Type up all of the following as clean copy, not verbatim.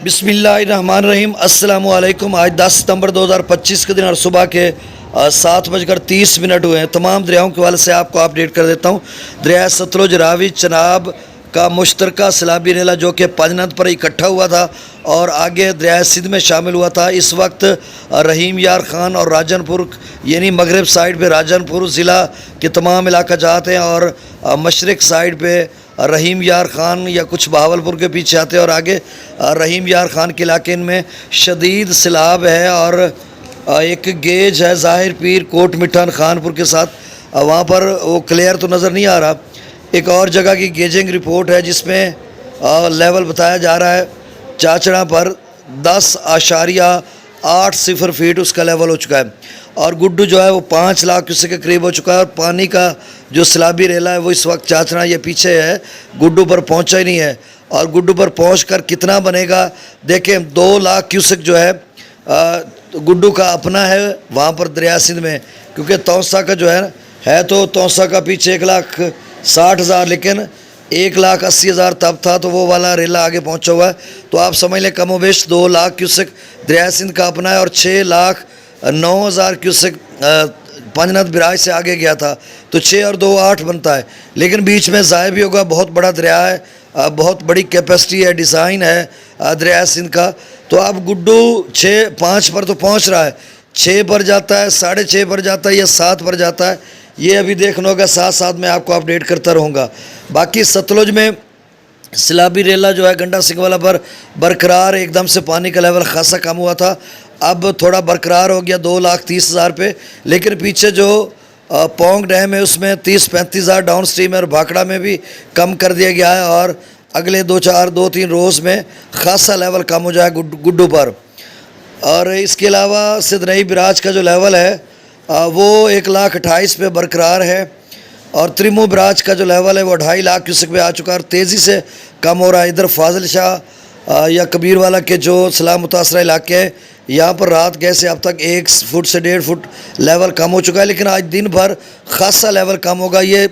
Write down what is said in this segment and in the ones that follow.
بسم اللہ الرحمن الرحیم۔ السلام علیکم۔ آج 10 ستمبر 2025 کے دن اور صبح کے 7:30 ہوئے ہیں۔ تمام دریاؤں کے حوالے سے آپ کو اپڈیٹ کر دیتا ہوں۔ دریا ستلج، راوی، چناب کا مشترکہ سیلابی ریلا جو کہ پانجند پر اکٹھا ہوا تھا اور آگے دریا سندھ میں شامل ہوا تھا، اس وقت رحیم یار خان اور راجن پور یعنی مغرب سائیڈ پہ راجن پور ضلع کے تمام علاقہ جات ہیں اور مشرق سائیڈ پہ رحیم یار خان یا کچھ بہاولپور کے پیچھے آتے ہیں اور آگے رحیم یار خان کے علاقے میں شدید سیلاب ہے اور ایک گیج ہے ظاہر پیر کوٹ مٹھان خانپور کے ساتھ، وہاں پر وہ کلیئر تو نظر نہیں آ رہا۔ ایک اور جگہ کی گیجنگ رپورٹ ہے جس میں لیول بتایا جا رہا ہے چاچڑا پر 10.80 فیٹ اس کا لیول ہو چکا ہے اور گڈو جو ہے وہ 5 لاکھ کیوسیک کے قریب ہو چکا ہے اور پانی کا جو سیلابی ریلا ہے وہ اس وقت چاچڑا یہ پیچھے ہے، گڈو پر پہنچا ہی نہیں ہے اور گڈو پر پہنچ کر کتنا بنے گا دیکھیں۔ 2 لاکھ کیوسیک جو ہے گڈو کا اپنا ہے وہاں پر دریا سندھ میں، کیونکہ توسا کا جو ہے تو توسا کا پیچھے 1,60,000 لیکن 1,80,000 تب تھا تو وہ والا ریلا آگے پہنچا ہوا ہے، تو آپ سمجھ لیں کم و بیش 2 لاکھ کیوسیک دریا سندھ کا اپنا ہے اور 6,09,000 کیوسیک پانجند براج سے آگے گیا تھا، تو 6 اور 2 8 بنتا ہے، لیکن بیچ میں ضائع بھی ہوگا۔ بہت بڑا دریا ہے، بہت بڑی کیپیسٹی ہے، ڈیزائن ہے دریا سندھ کا، تو اب گڈو 5 پر تو پہنچ رہا ہے، 6 پر جاتا ہے، 6.5 پر جاتا ہے یا 7 پر جاتا ہے، یہ ابھی دیکھنا ہوگا، ساتھ ساتھ میں آپ کو اپڈیٹ کرتا رہوں گا۔ باقی ستلج میں سیلابی ریلا جو ہے گنڈا سنگھ والا پر برقرار، ایک دم سے پانی کا لیول خاصا کم ہوا تھا، اب تھوڑا برقرار ہو گیا 2,30,000 پہ، لیکن پیچھے جو پونگ ڈیم ہے اس میں 30-35,000 ڈاؤن سٹریم ہے اور بھاکڑا میں بھی کم کر دیا گیا ہے اور اگلے 2-3 روز میں خاصا لیول کم ہو جائے گڈو پر۔ اور اس کے علاوہ سدنئی براج کا جو لیول ہے وہ 1,28,000 پہ برقرار ہے اور تریمو براج کا جو لیول ہے وہ 2.5 لاکھ کیوسک پہ آ چکا ہے اور تیزی سے کم ہو رہا ہے۔ ادھر فاضل شاہ یا کبیر والا کے جو سیلاب متاثرہ علاقے ہیں یہاں پر رات گئے سے اب تک 1 فٹ سے 1.5 فٹ لیول کم ہو چکا ہے، لیکن آج دن بھر خاصا لیول کم ہوگا۔ یہ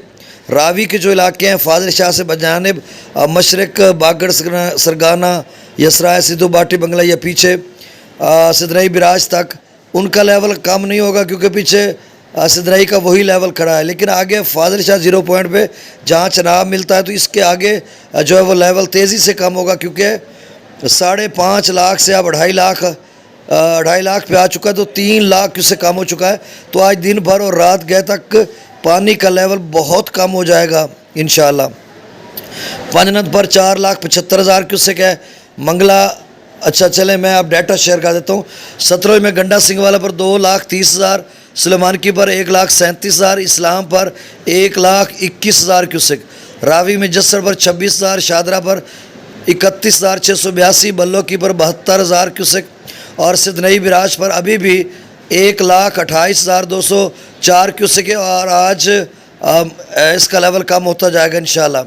راوی کے جو علاقے ہیں فاضل شاہ سے بجانب مشرق باگڑ سرگانہ یسرائے سدھو باٹی بنگلہ یا پیچھے سدنئی براج تک ان کا لیول کم نہیں ہوگا کیونکہ پیچھے سدنئی کا وہی لیول کھڑا ہے، لیکن آگے فاضل شاہ 0 پوائنٹ پہ جہاں چناب ملتا ہے تو اس کے آگے جو ہے وہ لیول تیزی سے کم ہوگا کیونکہ 5.5 لاکھ سے اب 2.5 لاکھ پہ آ چکا ہے، تو 3 لاکھ سے کم ہو چکا ہے، تو آج دن بھر اور رات گئے تک پانی کا لیول بہت کم ہو جائے گا انشاءاللہ۔ پانجند پر 4,75,000 کیوسیک ہے، منگلہ اچھا چلیں میں اب ڈیٹا شیئر کر دیتا ہوں۔ ستلج میں گنڈا سنگھ والا پر 2,30,000، سلیمان کی پر 1,37,000، اسلام پر 1,21,000 کیوسیک، راوی میں جسر پر 26,000، شادرہ پر 31,682، بلو کی پر 72,000 کیوسیک اور سدنئی براج پر ابھی بھی 1,28,204 کیوسیک ہے اور آج اس کا لیول کم ہوتا جائے گا انشاءاللہ۔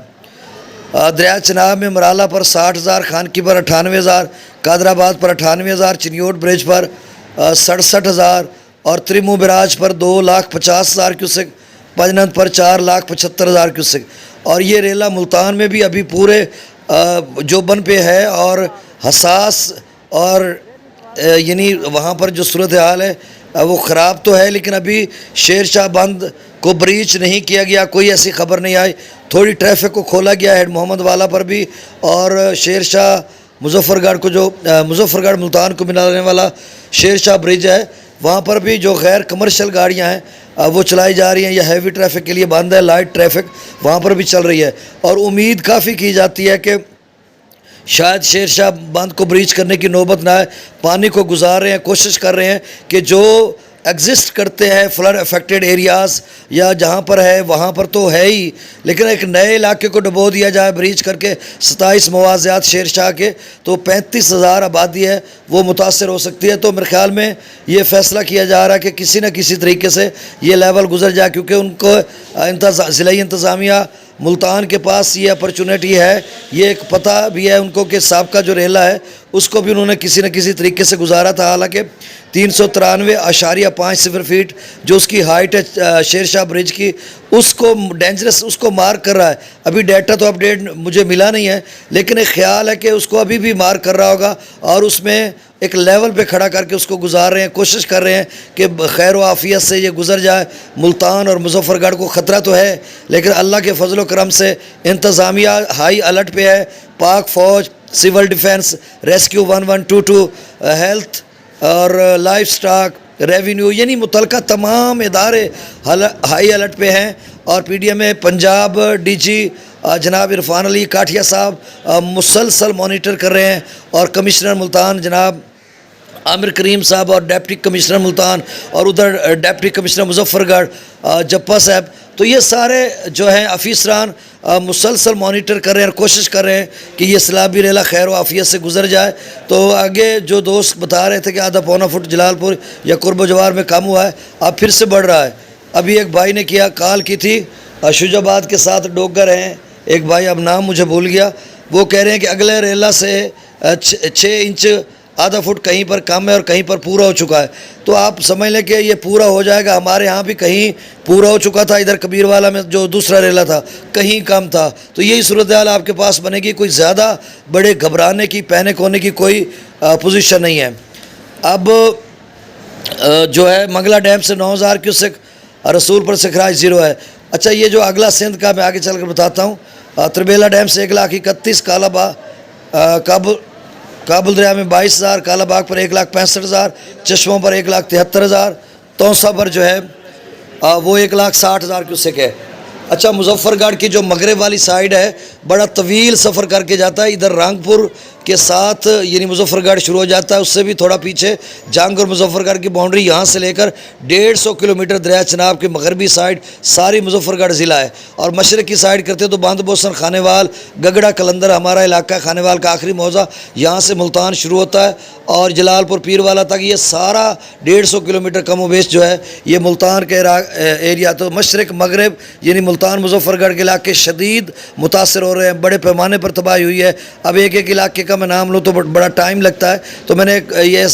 دریا چناب میں مرالہ پر 60,000، خان کی پر 98,000، قادر آباد پر 98,000، چنیوٹ برج پر 67,000 اور تریمو براج پر 2,50,000 کیوسیک، پانجند پر 4,75,000 کیوسیک، اور یہ ریلا ملتان میں بھی ابھی پورے جوبن پہ ہے اور حساس اور یعنی وہاں پر جو صورتحال ہے وہ خراب تو ہے، لیکن ابھی شیر شاہ بند کو بریچ نہیں کیا گیا، کوئی ایسی خبر نہیں آئی، تھوڑی ٹریفک کو کھولا گیا ہیڈ محمد والا پر بھی اور شیر شاہ مظفر گڑھ کو جو مظفر گڑھ ملتان کو ملانے والا شیر شاہ برج ہے وہاں پر بھی جو غیر کمرشل گاڑیاں ہیں وہ چلائی جا رہی ہیں یا ہیوی ٹریفک کے لیے بند ہے، لائٹ ٹریفک وہاں پر بھی چل رہی ہے اور امید کافی کی جاتی ہے کہ شاید شیر شاہ بند کو بریچ کرنے کی نوبت نہ آئے۔ پانی کو گزار رہے ہیں، کوشش کر رہے ہیں کہ جو ایگزسٹ کرتے ہیں فلڈ افیکٹڈ ایریاز یا جہاں پر ہے وہاں پر تو ہے ہی، لیکن ایک نئے علاقے کو ڈبو دیا جائے بریچ کر کے۔ 27 مواضعات شیر شاہ کے تو 35,000 آبادی ہے وہ متاثر ہو سکتی ہے، تو میرے خیال میں یہ فیصلہ کیا جا رہا ہے کہ کسی نہ کسی طریقے سے یہ لیول گزر جائے، کیونکہ ان کو ضلعی انتظامیہ ملتان کے پاس یہ اپرچونیٹی ہے، یہ ایک پتہ بھی ہے ان کو کہ سابقہ جو ریلا ہے اس کو بھی انہوں نے کسی نہ کسی طریقے سے گزارا تھا. حالانکہ 393.50 فیٹ جو اس کی ہائٹ ہے شیر شاہ برج کی، اس کو ڈینجرس، اس کو مارک کر رہا ہے. ابھی ڈیٹا تو اپڈیٹ مجھے ملا نہیں ہے، لیکن ایک خیال ہے کہ اس کو ابھی بھی مارک کر رہا ہوگا اور اس میں ایک لیول پہ کھڑا کر کے اس کو گزار رہے ہیں، کوشش کر رہے ہیں کہ خیر و عافیت سے یہ گزر جائے. ملتان اور مظفر گڑھ کو خطرہ تو ہے، لیکن اللہ کے فضل و کرم سے انتظامیہ ہائی الرٹ پہ ہے. پاک فوج، سول ڈیفنس، ریسکیو 1122، ہیلتھ اور لائف سٹاک، ریونیو، یعنی متعلقہ تمام ادارے ہائی الرٹ پہ ہیں. اور پی ڈی ایم اے پنجاب ڈی جی جناب عرفان علی کاٹھیا صاحب مسلسل مانیٹر کر رہے ہیں، اور کمشنر ملتان جناب عامر کریم صاحب اور ڈپٹی کمشنر ملتان، اور ادھر ڈپٹی کمشنر مظفر گڑھ جپا صاحب، تو یہ سارے جو ہیں افیسران مسلسل مانیٹر کر رہے ہیں اور کوشش کر رہے ہیں کہ یہ سیلابی ریلا خیر و عافیت سے گزر جائے. تو آگے جو دوست بتا رہے تھے کہ آدھا پونا فٹ جلال پور یا قرب و جوار میں کم ہوا ہے، اب پھر سے بڑھ رہا ہے. ابھی ایک بھائی نے کال کی تھی شجاع آباد کے ساتھ ڈوگر ہیں ایک بھائی، اب نام مجھے بھول گیا، وہ کہہ رہے ہیں کہ اگلے ریلا سے 6 انچ آدھا فٹ کہیں پر کم ہے اور کہیں پر پورا ہو چکا ہے. تو آپ سمجھ لیں کہ یہ پورا ہو جائے گا. ہمارے ہاں بھی کہیں پورا ہو چکا تھا، ادھر کبیر والا میں جو دوسرا ریلا تھا کہیں کم تھا. تو یہی صورتحال آپ کے پاس بنے گی. کوئی زیادہ بڑے گھبرانے کی، پینک ہونے کی کوئی پوزیشن نہیں ہے. اب جو ہے منگلا ڈیم سے 9000 کیوسک، رسول پر سے خراج 0 ہے. اچھا یہ جو اگلا سندھ کا میں آگے چل کر بتاتا ہوں. تربیلا ڈیم سے 131,000، کابل دریا میں 22,000، کالا باغ پر 1,65,000، چشموں پر 1,73,000، تونسا پر جو ہے وہ 1,60,000 کیوسک ہے. اچھا مظفر گڑھ کی جو مغرب والی سائیڈ ہے بڑا طویل سفر کر کے جاتا ہے. ادھر رانگپور کے ساتھ یعنی مظفر گڑھ شروع ہو جاتا ہے، اس سے بھی تھوڑا پیچھے جنگ اور مظفر گڑھ کی باؤنڈری یہاں سے لے کر 150 کلومیٹر دریا چناب کی مغربی سائیڈ ساری مظفر گڑھ ضلع ہے. اور مشرق کی سائیڈ کرتے تو باندھ بوسن، خانے وال، گگڑا، کلندر ہمارا علاقہ، خانے وال کا آخری موضع، یہاں سے ملتان شروع ہوتا ہے اور جلال پور پیر والا تک یہ سارا 150 کلومیٹر کم و بیش جو ہے یہ ملتان کے ایریا. تو مشرق مغرب یعنی ملتان مظفر گڑھ کے علاقے شدید متاثر ہو رہے ہیں، بڑے پیمانے پر تباہی ہوئی ہے. اب ایک ایک علاقے کا میں نام لوں تو بڑا ٹائم لگتا ہے، تو میں نے یہ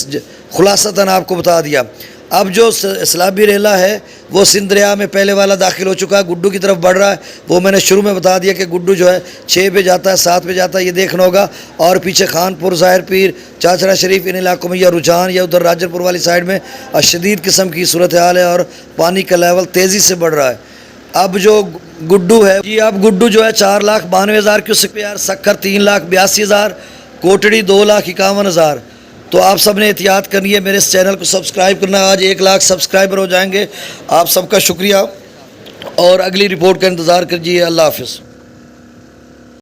خلاصتاً آپ کو بتا دیا. اب جو سیلابی ریلا ہے وہ سندھ دریا میں پہلے والا داخل ہو چکا ہے، گڈو کی طرف بڑھ رہا ہے. وہ میں نے شروع میں بتا دیا کہ گڈو جو ہے 6 پہ جاتا ہے، 7 پہ جاتا ہے، یہ دیکھنا ہوگا. اور پیچھے خان پور، ظاہر پیر، چاچڑا شریف ان علاقوں میں یا رجحان یا ادھر راجر پور والی سائڈ میں شدید قسم کی صورتحال ہے اور پانی کا لیول تیزی سے بڑھ رہا ہے. اب جو گڈو ہے جی، اب گڈو جو ہے 4,92,000 کیوسک پہ، سکھر 3,82,000، کوٹڑی 2,51,000. تو آپ سب نے احتیاط کرنی ہے. میرے اس چینل کو سبسکرائب کرنا. آج 1 لاکھ سبسکرائبر ہو جائیں گے. آپ سب کا شکریہ اور اگلی رپورٹ کا انتظار کیجیے. اللہ حافظ.